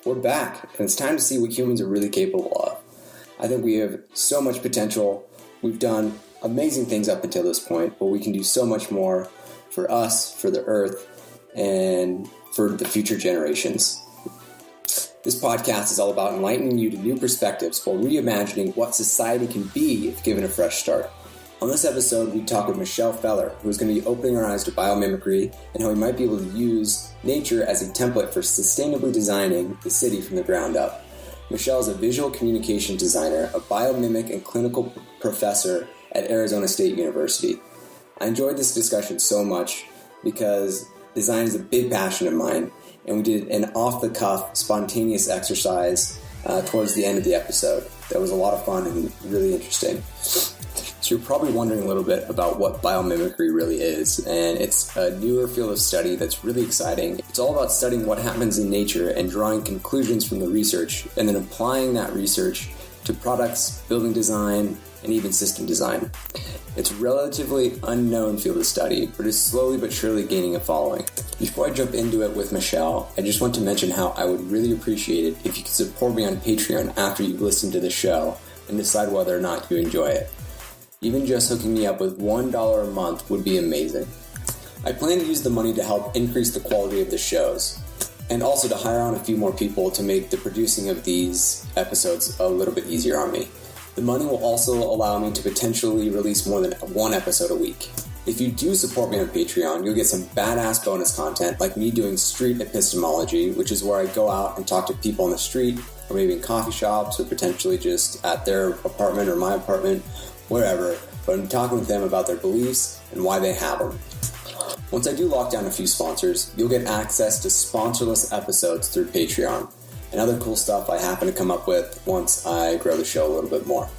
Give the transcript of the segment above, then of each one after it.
We're back, and it's time to see what humans are really capable of. I think we have so much potential. We've done amazing things up until this point, but we can do so much more for us, for the earth, and for the future generations. This podcast is all about enlightening you to new perspectives while reimagining what society can be if given a fresh start. On this episode, we talk with Michelle Feh, who is going to be opening our eyes to biomimicry and how we might be able to use nature as a template for sustainably designing the city from the ground up. Michelle is a visual communication designer, a biomimic and clinical professor at Arizona State University. I enjoyed this discussion so much because design is a big passion of mine, and we did an off-the-cuff, spontaneous exercise towards the end of the episode. That was a lot of fun and really interesting. So you're probably wondering a little bit about what biomimicry really is, and it's a newer field of study that's really exciting. It's all about studying what happens in nature and drawing conclusions from the research, and then applying that research to products, building design, and even system design. It's a relatively unknown field of study, but is slowly but surely gaining a following. Before I jump into it with Michelle, I just want to mention how I would really appreciate it if you could support me on Patreon after you've listened to the show and decide whether or not you enjoy it. Even just hooking me up with $1 a month would be amazing. I plan to use the money to help increase the quality of the shows, and also to hire on a few more people to make the producing of these episodes a little bit easier on me. The money will also allow me to potentially release more than one episode a week. If you do support me on Patreon, you'll get some badass bonus content like me doing street epistemology, which is where I go out and talk to people on the street, or maybe in coffee shops, or potentially just at their apartment or my apartment, wherever, but I'm talking with them about their beliefs and why they have them. Once I do lock down a few sponsors, you'll get access to sponsorless episodes through Patreon and other cool stuff I happen to come up with once I grow the show a little bit more.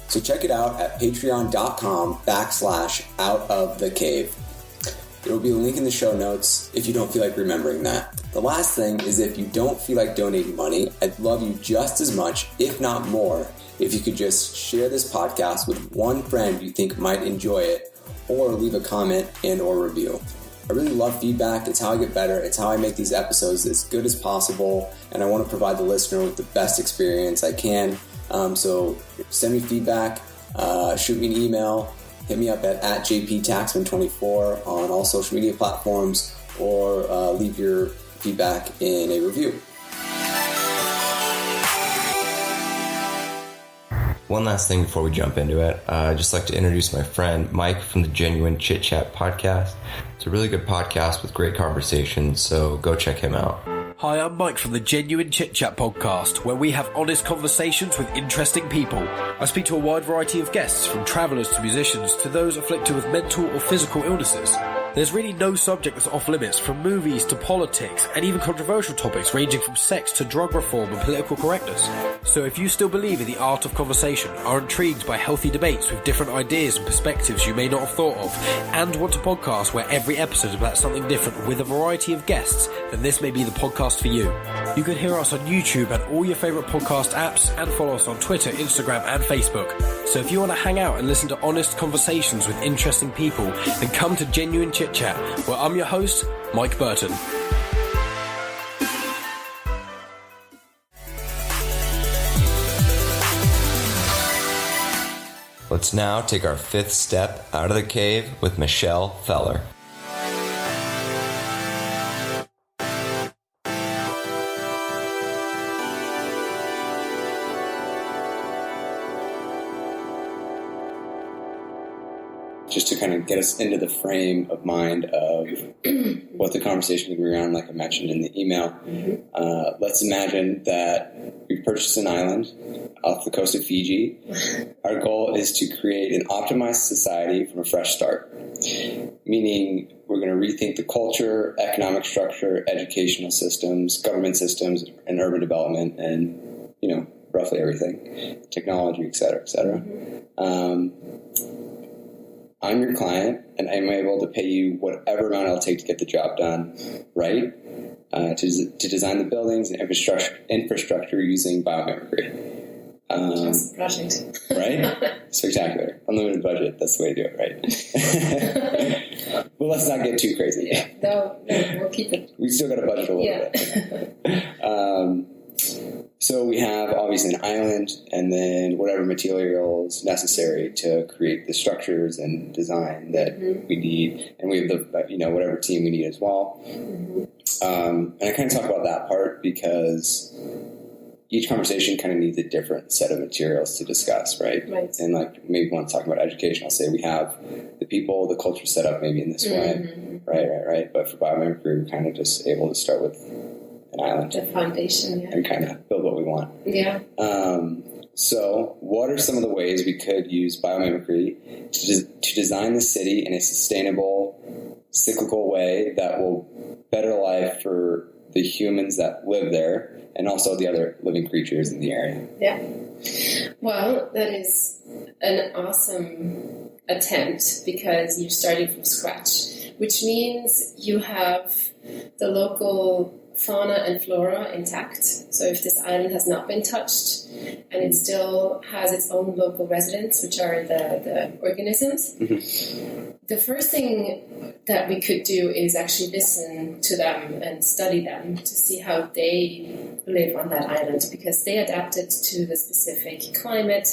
So check it out at patreon.com/outofthecave. There will be a link in the show notes if you don't feel like remembering that. The last thing is, if you don't feel like donating money, I'd love you just as much, if not more, if you could just share this podcast with one friend you think might enjoy it, or leave a comment and or review. I really love feedback. It's how I get better. It's how I make these episodes as good as possible, and I want to provide the listener with the best experience I can. So send me feedback, shoot me an email, hit me up at jptaxman24 on all social media platforms, or leave your feedback in a review. One last thing before we jump into it, I'd just like to introduce my friend Mike from the Genuine Chit Chat podcast. It's a really good podcast with great conversations, so go check him out. Hi, I'm Mike from the Genuine Chit Chat podcast, where we have honest conversations with interesting people. I speak to a wide variety of guests, from travellers to musicians to those afflicted with mental or physical illnesses. There's really no subject that's off limits, from movies to politics and even controversial topics ranging from sex to drug reform and political correctness. So if you still believe in the art of conversation, are intrigued by healthy debates with different ideas and perspectives you may not have thought of, and want a podcast where every episode is about something different with a variety of guests, then this may be the podcast for you. You can hear us on YouTube and all your favourite podcast apps, and follow us on Twitter, Instagram and Facebook. So if you want to hang out and listen to honest conversations with interesting people, then come to Genuine Chit Chat, where I'm your host, Mike Burton. Let's now take our fifth step out of the cave with Michelle Feh. Just to kind of get us into the frame of mind of what the conversation is going to be around, like I mentioned in the email. Let's imagine that we've purchased an island off the coast of Fiji. Our goal is to create an optimized society from a fresh start, meaning we're going to rethink the culture, economic structure, educational systems, government systems, and urban development, and, roughly everything, technology, et cetera, et cetera. I'm your client, and I'm able to pay you whatever amount it'll take to get the job done, right? To design the buildings and infrastructure using biomimicry. Just project. Right? Spectacular. Unlimited budget. That's the way to do it, right? Well, let's not get too crazy. Yeah. No, we'll keep it. We still got a budget a little bit. So we have obviously an island, and then whatever materials necessary to create the structures and design that we need, and we have the whatever team we need as well. And I kind of talk about that part because each conversation kind of needs a different set of materials to discuss, right? And like maybe when I'm talking about education, I'll say we have the people, the culture set up maybe in this way, right. But for biomimicry, we're kind of just able to start with an island, the foundation, and kind of build what we want. Yeah. So, what are some of the ways we could use biomimicry to design the city in a sustainable, cyclical way that will better life for the humans that live there and also the other living creatures in the area? Yeah. Well, that is an awesome attempt because you're starting from scratch, which means you have the local fauna and flora intact. So if this island has not been touched and it still has its own local residents, which are the organisms, the first thing that we could do is actually listen to them and study them to see how they live on that island, because they adapted to the specific climate,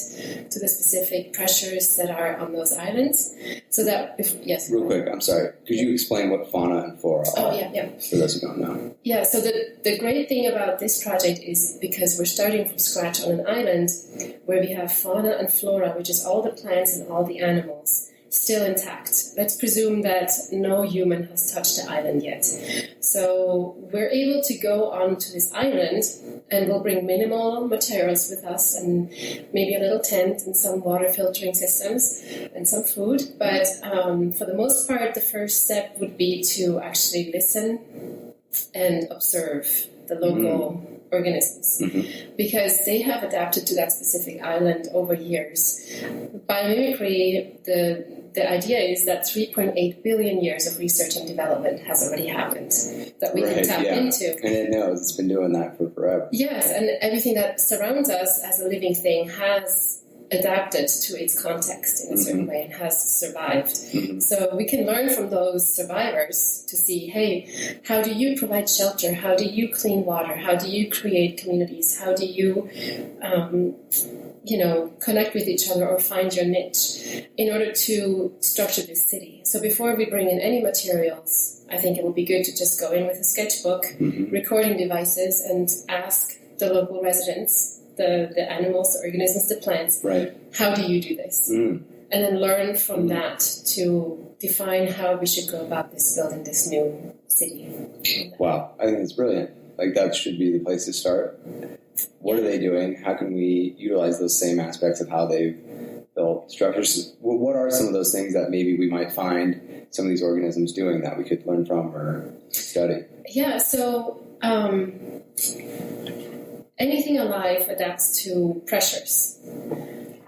to the specific pressures that are on those islands. So that, Real quick, I'm sorry. Could you explain what fauna and flora are? Oh, yeah. For those who don't know. Yeah, so the great thing about this project is because we're starting from scratch on an island where we have fauna and flora, which is all the plants and all the animals, still intact. Let's presume that no human has touched the island yet. So we're able to go onto this island and we'll bring minimal materials with us and maybe a little tent and some water filtering systems and some food. But for the most part, the first step would be to actually listen and observe the local organisms, because they have adapted to that specific island over years. Biomimicry, the idea is that 3.8 billion years of research and development has already happened that we can tap into. And it knows it's been doing that for forever. Yes, and everything that surrounds us as a living thing has adapted to its context in a certain way and has survived. So we can learn from those survivors to see, hey, how do you provide shelter? How do you clean water? How do you create communities? How do you connect with each other or find your niche in order to structure this city? So before we bring in any materials, I think it would be good to just go in with a sketchbook, recording devices, and ask the local residents, the animals, the organisms, the plants, how do you do this? And then learn from that to define how we should go about building this new city. Wow, I think it's brilliant. Like, that should be the place to start. What are they doing? How can we utilize those same aspects of how they've built structures? What are some of those things that maybe we might find some of these organisms doing that we could learn from or study? Yeah, so anything alive adapts to pressures.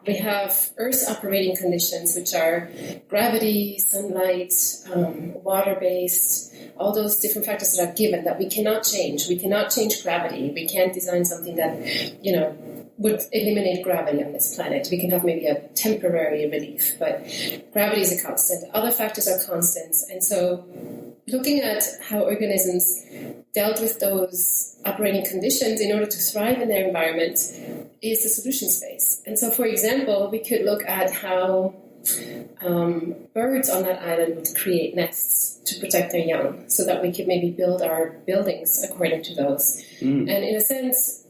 We have Earth's operating conditions, which are gravity, sunlight, water-based, all those different factors that are given that we cannot change. We cannot change gravity. We can't design something that, would eliminate gravity on this planet. We can have maybe a temporary relief, but gravity is a constant. Other factors are constants. And so looking at how organisms dealt with those operating conditions in order to thrive in their environment is the solution space. And so, for example, we could look at how birds on that island would create nests to protect their young so that we could maybe build our buildings according to those. And in a sense,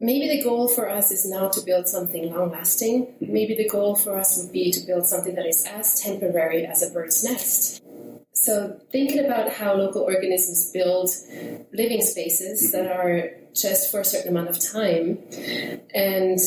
maybe the goal for us is not to build something long-lasting. Maybe the goal for us would be to build something that is as temporary as a bird's nest. So thinking about how local organisms build living spaces that are just for a certain amount of time and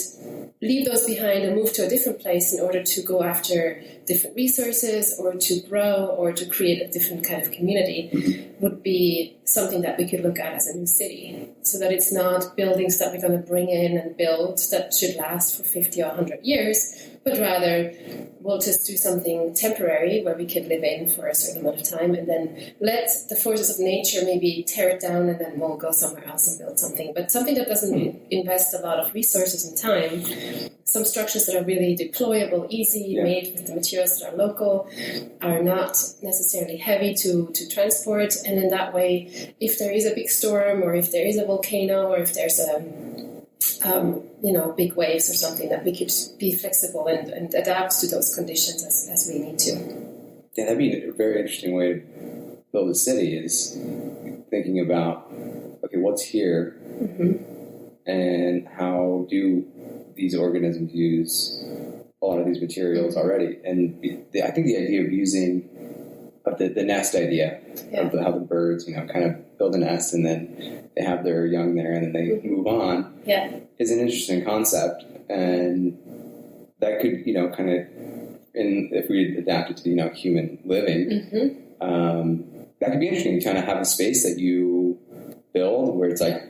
leave those behind and move to a different place in order to go after different resources or to grow or to create a different kind of community would be something that we could look at as a new city, so that it's not buildings that we're going to bring in and build that should last for 50 or 100 years, but rather we'll just do something temporary where we could live in for a certain amount of time and then let the forces of nature maybe tear it down, and then we'll go somewhere else and build something something, but something that doesn't invest a lot of resources and time. Some structures that are really deployable, easy, made with the materials that are local, are not necessarily heavy to transport, and in that way, if there is a big storm, or if there is a volcano, or if there's a big waves or something, that we could be flexible and adapt to those conditions as we need to. Yeah, that'd be a very interesting way to build a city, is thinking about, okay, what's here, and how do these organisms use a lot of these materials already. And I think the idea of using the nest idea of how the birds, kind of build a nest and then they have their young there and then they move on is an interesting concept. And that could, kind of, if we adapt it to, human living, that could be interesting. You kind of have a space that you build where it's like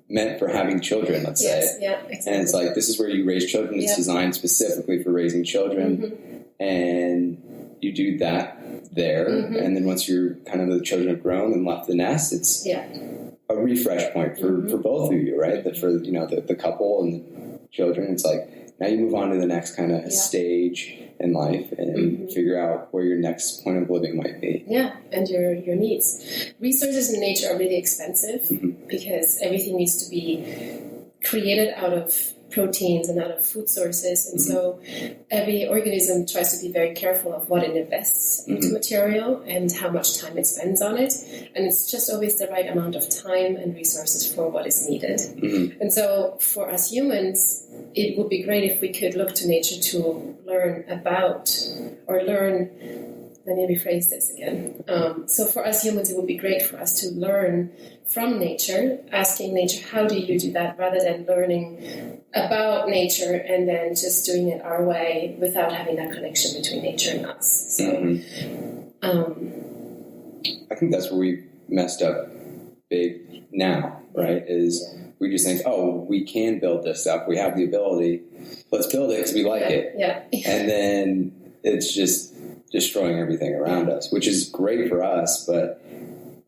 meant for having children, let's say. Yeah, exactly. And it's like, this is where you raise children. It's designed specifically for raising children. And you do that there. And then once you're kind of the children have grown and left the nest, it's a refresh point for both of you, right? For, the couple and the children. It's like, now you move on to the next kind of stage in life and figure out where your next point of living might be. Yeah, and your needs. Resources in nature are really expensive because everything needs to be created out of proteins and out of food sources. And so every organism tries to be very careful of what it invests into material and how much time it spends on it. And it's just always the right amount of time and resources for what is needed. And so for us humans, it would be great if we could look to nature to learn about, or learn, let me rephrase this again. So for us humans, it would be great for us to learn from nature, asking nature, how do you do that, rather than learning about nature and then just doing it our way without having that connection between nature and us. So, I think that's where we messed up big now, right? Is we just think, oh, we can build this stuff. We have the ability. Let's build it because we like it. And then it's just destroying everything around us, which is great for us. But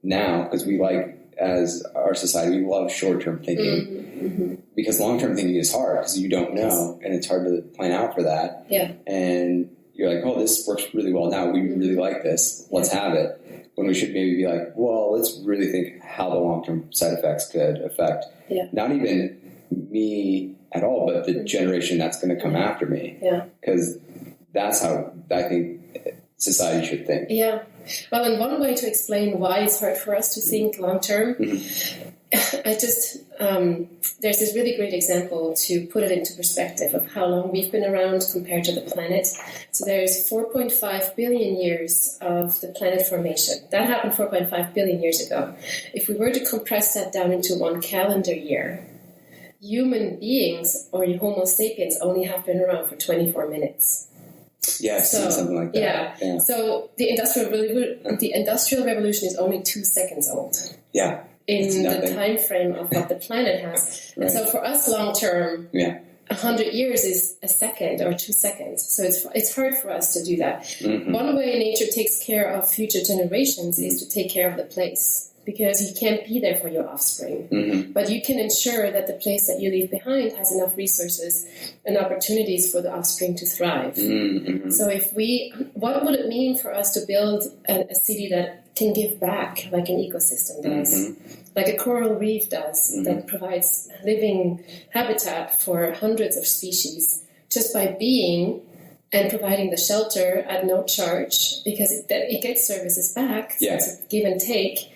now, because we like, as our society, we love short-term thinking because long-term thinking is hard because you don't know and it's hard to plan out for that. And you're like, oh, this works really well now. We really like this. Let's have it. When we should maybe be like, well, let's really think how the long-term side effects could affect not even me at all, but the generation that's going to come after me. Because that's how I think society should think. Well, and one way to explain why it's hard for us to think long-term, there's this really great example to put it into perspective of how long we've been around compared to the planet. So there's 4.5 billion years of the planet formation. That happened 4.5 billion years ago. If we were to compress that down into one calendar year, human beings, or Homo sapiens, only have been around for 24 minutes. Something like that. So the industrial revolution is only 2 seconds old. In the time frame of what the planet has. And so for us long term, 100 years is a second or 2 seconds. So it's hard for us to do that. One way nature takes care of future generations is to take care of the place, because you can't be there for your offspring. But you can ensure that the place that you leave behind has enough resources and opportunities for the offspring to thrive. So what would it mean for us to build a city that can give back like an ecosystem does, like a coral reef does, that provides living habitat for hundreds of species just by being and providing the shelter at no charge, because it gets services back, so it's a give and take.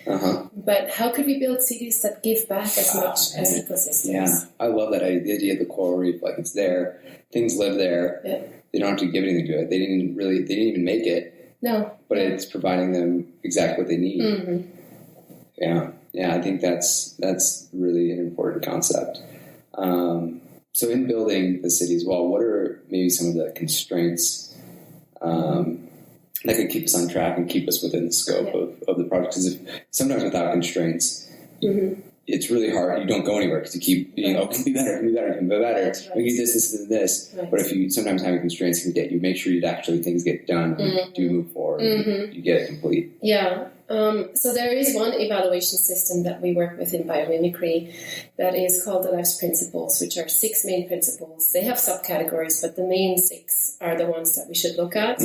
But how could we build cities that give back as much as ecosystems? I love that idea of the coral reef. Like, it's there, things live there. They don't have to give anything to it. They didn't even make it. No, but it's providing them exactly what they need. I think that's really an important concept. So in building the city as well, what are maybe some of the constraints that could keep us on track and keep us within the scope of the project? Because sometimes without constraints, it's really hard. You don't go anywhere because you keep being, can be better, can be better, can be better. Right. We need this, and this. Right. But if you sometimes having constraints can get you make sure you actually things get done, you do move forward, you get it complete. Yeah, So there is one evaluation system that we work with in biomimicry that is called the Life's Principles, which are 6 main principles. They have subcategories, but the main 6 are the ones that we should look at.